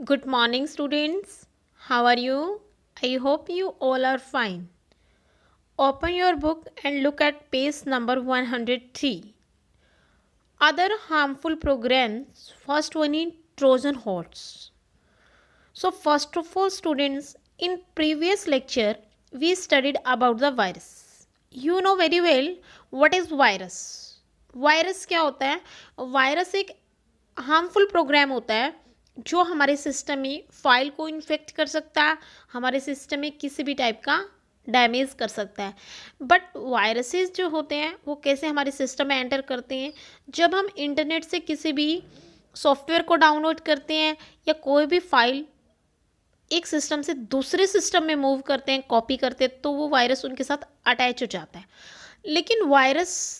Good morning, students. How are you? I hope you all are fine. Open your book and look at page number 103. Other harmful programs. First one is Trojan horse. So, first of all, students, in previous lecture, we studied about the virus. You know very well what is virus. Virus क्या होता है? Virus एक harmful programme होता है जो हमारे system में file को इन्फेक्ट कर सकता है, हमारे सिस्टम में किसी भी टाइप का डैमेज कर सकता है. बट वायरसेस जो होते हैं वो कैसे हमारे सिस्टम में एंटर करते हैं? जब हम इंटरनेट से किसी भी सॉफ्टवेयर को डाउनलोड करते हैं या कोई भी फाइल एक सिस्टम से दूसरे सिस्टम में मूव करते हैं, कॉपी करते हैं, तो वो वायरस उनके साथ अटैच हो जाता है. लेकिन वायरस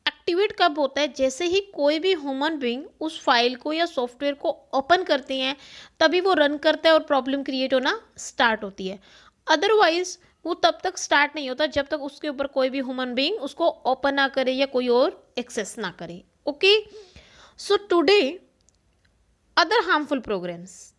एक्टिवेट कब होता है? जैसे ही कोई भी ह्यूमन बीइंग उस फाइल को या सॉफ्टवेयर को ओपन करते हैं तभी वो रन करता है और प्रॉब्लम क्रिएट होना स्टार्ट होती है. अदरवाइज वो तब तक स्टार्ट नहीं होता जब तक उसके ऊपर कोई भी ह्यूमन बीइंग उसको ओपन ना करे या कोई और एक्सेस ना करे. Okay, so today other harmful programs.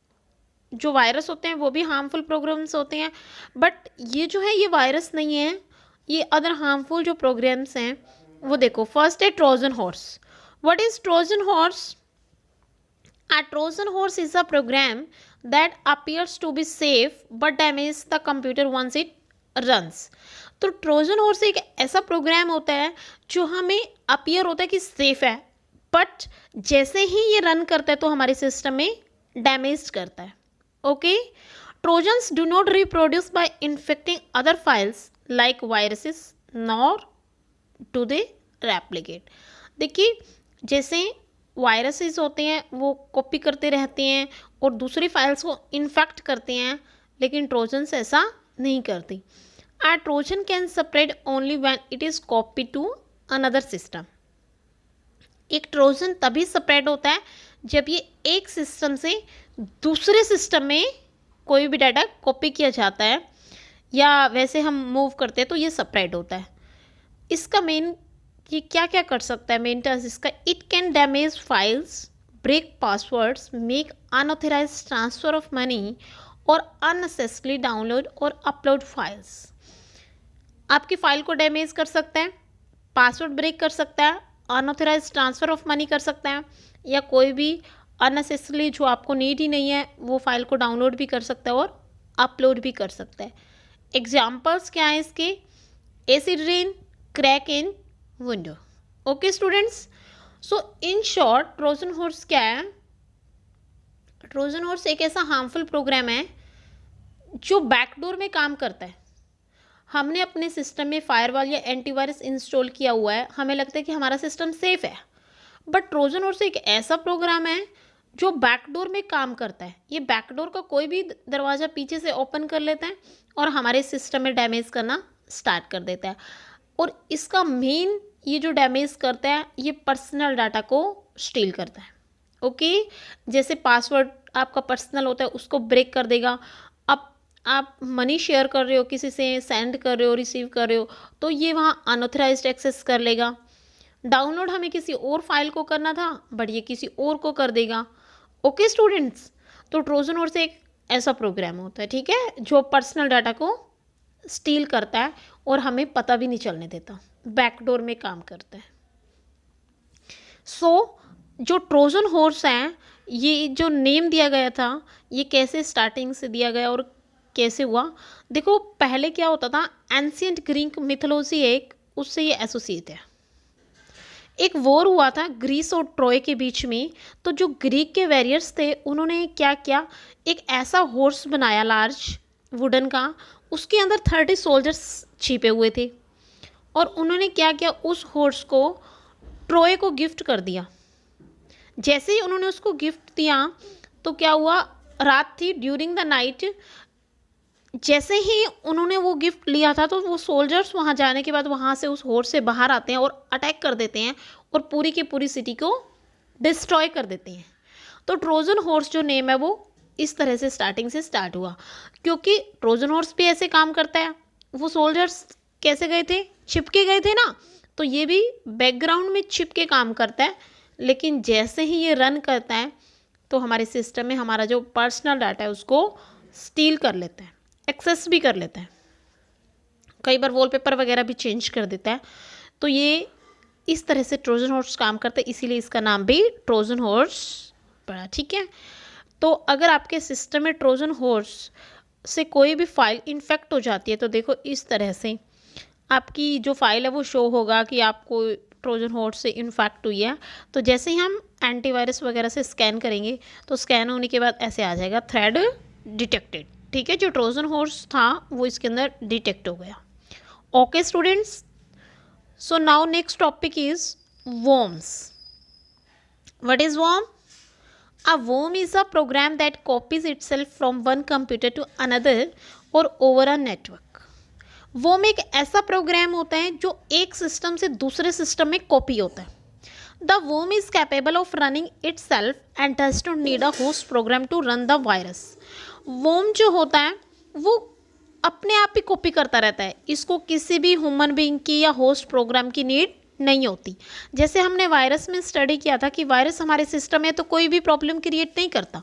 जो वायरस होते हैं वो भी हार्मफुल प्रोग्राम्स होते हैं, बट ये जो है ये वायरस नहीं है, ये अदर हार्मफुल जो प्रोग्राम्स हैं वो देखो. फर्स्ट है Trojan horse. What is Trojan horse? A Trojan horse is a program that appears to be safe but damages the computer once it runs. तो ट्रोजन हॉर्स एक ऐसा प्रोग्राम होता है जो हमें अपीयर होता है कि सेफ है, बट जैसे ही ये रन करता है तो हमारे सिस्टम में डैमेज करता है. Okay, Trojans do not reproduce by infecting other files like viruses nor do they replicate. देखिए, जैसे वायरसेस होते हैं वो कॉपी करते रहते हैं और दूसरी फाइल्स को इन्फेक्ट करते हैं, लेकिन ट्रोजन्स ऐसा नहीं करती. A Trojan can spread only when it is copy to another system. एक ट्रोजन तभी स्प्रेड होता है जब ये एक सिस्टम से दूसरे सिस्टम में कोई भी डाटा कॉपी किया जाता है या वैसे हम मूव करते हैं तो ये स्प्रेड होता है. इसका मेन ये क्या क्या कर सकता है? मेन टास्क इसका, it can damage files, break passwords, make unauthorise transfer of money और अननेसेसरी डाउनलोड और अपलोड फाइल्स. आपकी फाइल को डैमेज कर सकता है, पासवर्ड ब्रेक कर सकता है, अनऑथराइज ट्रांसफ़र ऑफ मनी कर सकता है, या कोई भी अननेसेसरी जो आपको नीड ही नहीं है वो फाइल को डाउनलोड भी कर सकता है और अपलोड भी कर सकता है. एग्जाम्पल्स क्या हैं इसके? Acid rain, crack in window. Okay students, so in short Trojan horse क्या है? ट्रोजन हॉर्स एक ऐसा हार्मफुल प्रोग्राम है जो बैकडोर में काम करता है. हमने अपने सिस्टम में फायरवॉल या एंटीवायरस इंस्टॉल किया हुआ है, हमें लगता है कि हमारा सिस्टम सेफ है, बट ट्रोजन हॉर्स एक ऐसा प्रोग्राम है जो बैकडोर में काम करता है. ये बैकडोर का कोई भी दरवाज़ा पीछे से ओपन कर लेता है और हमारे सिस्टम में डैमेज करना स्टार्ट कर देता है. और इसका मेन ये जो डैमेज करता है ये पर्सनल डाटा को स्टील करता है. ओके, जैसे पासवर्ड आपका पर्सनल होता है उसको ब्रेक कर देगा. अब आप मनी शेयर कर रहे हो, किसी से सेंड कर रहे हो, रिसीव कर रहे हो, तो ये वहाँ अनऑथराइज्ड एक्सेस कर लेगा. डाउनलोड हमें किसी और फाइल को करना था बट ये किसी और को कर देगा. ओके स्टूडेंट्स, तो ट्रोजन हॉर्स एक ऐसा प्रोग्राम होता है, ठीक है, जो पर्सनल डाटा को स्टील करता है और हमें पता भी नहीं चलने देता, बैकडोर में काम करता है. सो जो ट्रोजन हॉर्स हैं, ये जो नेम दिया गया था ये कैसे स्टार्टिंग से दिया गया और कैसे हुआ? देखो, पहले क्या होता था, एंशियंट ग्रीक मिथोलॉजी एक उससे ये एसोसिएट है. एक वॉर हुआ था ग्रीस और ट्रॉय के बीच में, तो जो ग्रीक के वॉरियर्स थे उन्होंने क्या किया, एक ऐसा हॉर्स बनाया लार्ज वुडन का, उसके अंदर 30 सोल्जर्स छिपे हुए थे और उन्होंने क्या किया, उस हॉर्स को ट्रॉय को गिफ्ट कर दिया. जैसे ही उन्होंने उसको गिफ्ट दिया तो क्या हुआ, रात थी, ड्यूरिंग द नाइट, जैसे ही उन्होंने वो गिफ्ट लिया था तो वो सोल्जर्स वहाँ जाने के बाद वहाँ से उस हॉर्स से बाहर आते हैं और अटैक कर देते हैं और पूरी की पूरी सिटी को डिस्ट्रॉय कर देते हैं. तो ट्रोजन हॉर्स जो नेम है वो इस तरह से स्टार्टिंग से स्टार्ट हुआ, क्योंकि ट्रोजन हॉर्स भी ऐसे काम करता है. वो सोल्जर्स कैसे गए थे? छिपके गए थे ना, तो ये भी बैकग्राउंड में छिप के काम करता है, लेकिन जैसे ही ये रन करता है तो हमारे सिस्टम में हमारा जो पर्सनल डाटा है उसको स्टील कर लेता है, एक्सेस भी कर लेता है, कई बार वॉलपेपर वगैरह भी चेंज कर देता है। तो ये इस तरह से ट्रोजन हॉर्स काम करता है, इसीलिए इसका नाम भी ट्रोजन हॉर्स पड़ा। ठीक है, तो अगर आपके सिस्टम में ट्रोजन हॉर्स से कोई भी फाइल इन्फेक्ट हो जाती है तो देखो इस तरह से आपकी जो फाइल है वो शो होगा कि आपको ट्रोजन हॉर्स से इन्फेक्ट हुई है। तो जैसे ही हम एंटीवायरस वगैरह से स्कैन करेंगे तो स्कैन होने के बाद ऐसे आ जाएगा थ्रेड डिटेक्टेड। ठीक है, जो ट्रोजन हॉर्स था वो इसके अंदर डिटेक्ट हो गया। Okay students, so now next topic is worms. What is worm? A worm is a program that copies itself from one computer to another or over a network. worm एक ऐसा programme होता है जो एक system से दूसरे system में copy होता है। The worm is capable of running itself and does not need a host program to run the virus. worm जो होता है वो अपने आप ही कॉपी करता रहता है, इसको किसी भी ह्यूमन बीइंग की या होस्ट प्रोग्राम की नीड नहीं होती। जैसे हमने वायरस में स्टडी किया था कि वायरस हमारे सिस्टम में तो कोई भी प्रॉब्लम क्रिएट नहीं करता,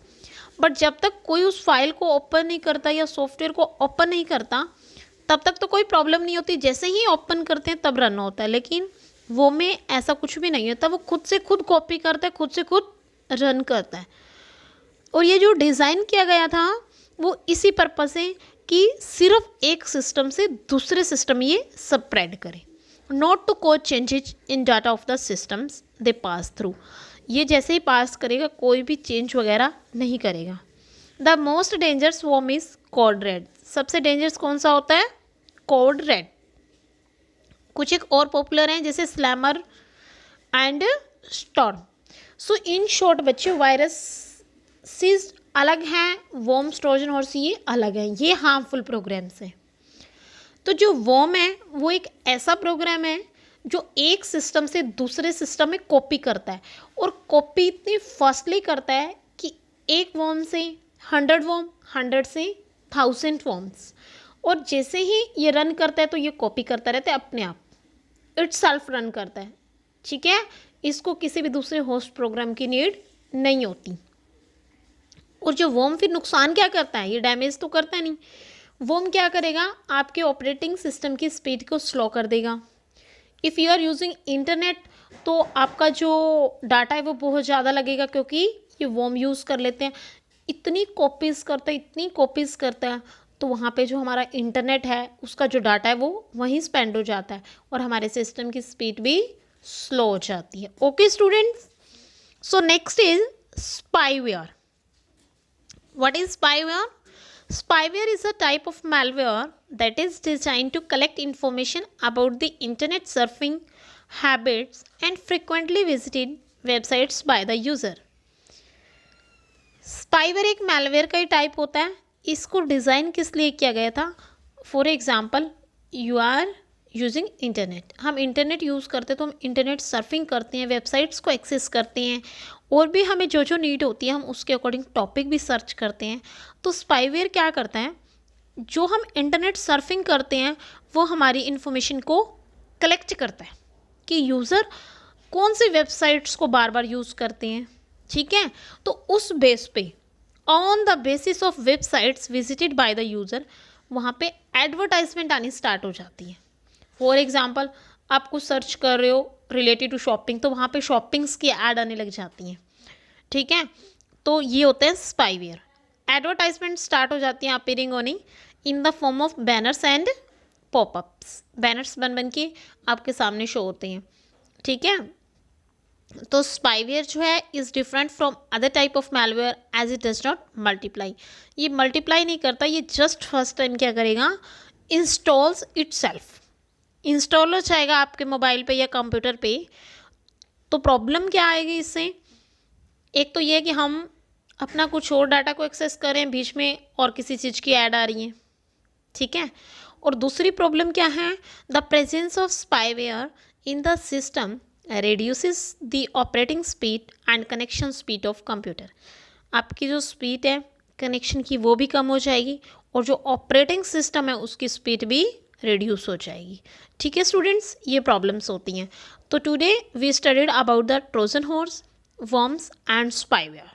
बट जब तक कोई उस फाइल को ओपन नहीं करता या सॉफ्टवेयर को ओपन नहीं करता तब तक तो कोई प्रॉब्लम नहीं होती, जैसे ही ओपन करते हैं तब रन होता है। लेकिन वो में ऐसा कुछ भी नहीं होता, वो खुद से खुद कॉपी करता है, खुद से खुद रन करता है। और ये जो डिज़ाइन किया गया था वो इसी पर्पज से कि सिर्फ एक सिस्टम से दूसरे सिस्टम ये स्प्रेड करे, not to cause changes in data of the systems they pass through. ये जैसे ही पास करेगा कोई भी चेंज वगैरह नहीं करेगा। The most dangerous worm is code red. सबसे डेंजरस कौन सा होता है? Code red. कुछ एक और पॉपुलर हैं जैसे slammer and storm. So in short बच्चों, वायरस सीज अलग हैं, वर्म्स, ट्रोजन हॉर्स ये अलग हैं, ये हार्मफुल प्रोग्राम्स हैं। तो जो वर्म है वो एक ऐसा प्रोग्राम है जो एक सिस्टम से दूसरे सिस्टम में कॉपी करता है, और कॉपी इतनी फास्टली करता है कि एक वर्म से 100 वर्म, 100 से 1000 वर्म्स, और जैसे ही ये रन करता है तो ये कॉपी करता रहता है अपने आप, इट्स सेल्फ रन करता है। ठीक है, इसको किसी भी दूसरे होस्ट प्रोग्राम की नीड नहीं होती। और जो वर्म फिर नुकसान क्या करता है, ये डैमेज तो करता नहीं। वर्म क्या करेगा, आपके ऑपरेटिंग सिस्टम की स्पीड को स्लो कर देगा। If you are using internet तो आपका जो डाटा है वो बहुत ज़्यादा लगेगा, क्योंकि ये वर्म यूज़ कर लेते हैं, इतनी कॉपीज़ करता है, इतनी कॉपीज़ करता है, तो वहाँ पे जो हमारा इंटरनेट है उसका जो डाटा है वो वहीं स्पेंड हो जाता है और हमारे सिस्टम की स्पीड भी स्लो हो जाती है। Okay students, so next is spyware. What is spyware? Spyware is a type of malware that is designed to collect information about the internet surfing habits and frequently visited websites by the user. Spyware एक malware का ही type होता है। इसको design किस लिए किया गया था? For example, you are using internet, हम इंटरनेट यूज़ करते हैं तो हम इंटरनेट सर्फिंग करते हैं, वेबसाइट्स को एक्सेस करते हैं, और भी हमें जो जो नीड होती है हम उसके अकॉर्डिंग टॉपिक भी सर्च करते हैं। तो स्पाईवेयर क्या करता है, जो हम इंटरनेट सर्फिंग करते हैं वो हमारी इन्फॉर्मेशन को कलेक्ट करता है कि यूज़र कौन सी वेबसाइट्स को बार बार यूज़ करते हैं। ठीक है, तो उस बेस पे, on the basis of websites visited by the user, वहाँ पे एडवर्टाइजमेंट आनी स्टार्ट हो जाती है। फॉर एग्जाम्पल, आप कुछ सर्च कर रहे हो रिलेटेड टू शॉपिंग, तो वहाँ पे शॉपिंग्स की ऐड आने लग जाती हैं। ठीक है, तो ये होते हैं स्पाईवेयर। एडवर्टाइजमेंट स्टार्ट हो जाती हैं अपीयरिंग होनी in the form of banners and popups. Banners बन बन के आपके सामने शो होते हैं। ठीक है, तो स्पाईवेयर जो है is different from other type of malware as it does not multiply. ये मल्टीप्लाई नहीं करता, ये जस्ट फर्स्ट टाइम क्या करेगा, इंस्टॉल्स इटसेल्फ। इंस्टॉल हो जाएगा आपके मोबाइल पे या कंप्यूटर पे। तो प्रॉब्लम क्या आएगी इससे, एक तो ये कि हम अपना कुछ और डाटा को एक्सेस करें, बीच में और किसी चीज़ की ऐड आ रही है। ठीक है, और दूसरी प्रॉब्लम क्या है, the presence of spyware in the system reduces the operating speed and connection speed of computer. आपकी जो स्पीड है कनेक्शन की वो भी कम हो जाएगी और जो ऑपरेटिंग सिस्टम है उसकी स्पीड भी रिड्यूस हो जाएगी. ठीक है स्टूडेंट्स, ये प्रॉब्लम्स होती हैं. तो today we studied about the Trojan horse, worms and spyware.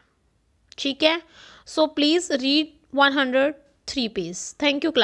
ठीक है, so please read 103 page. Thank you class.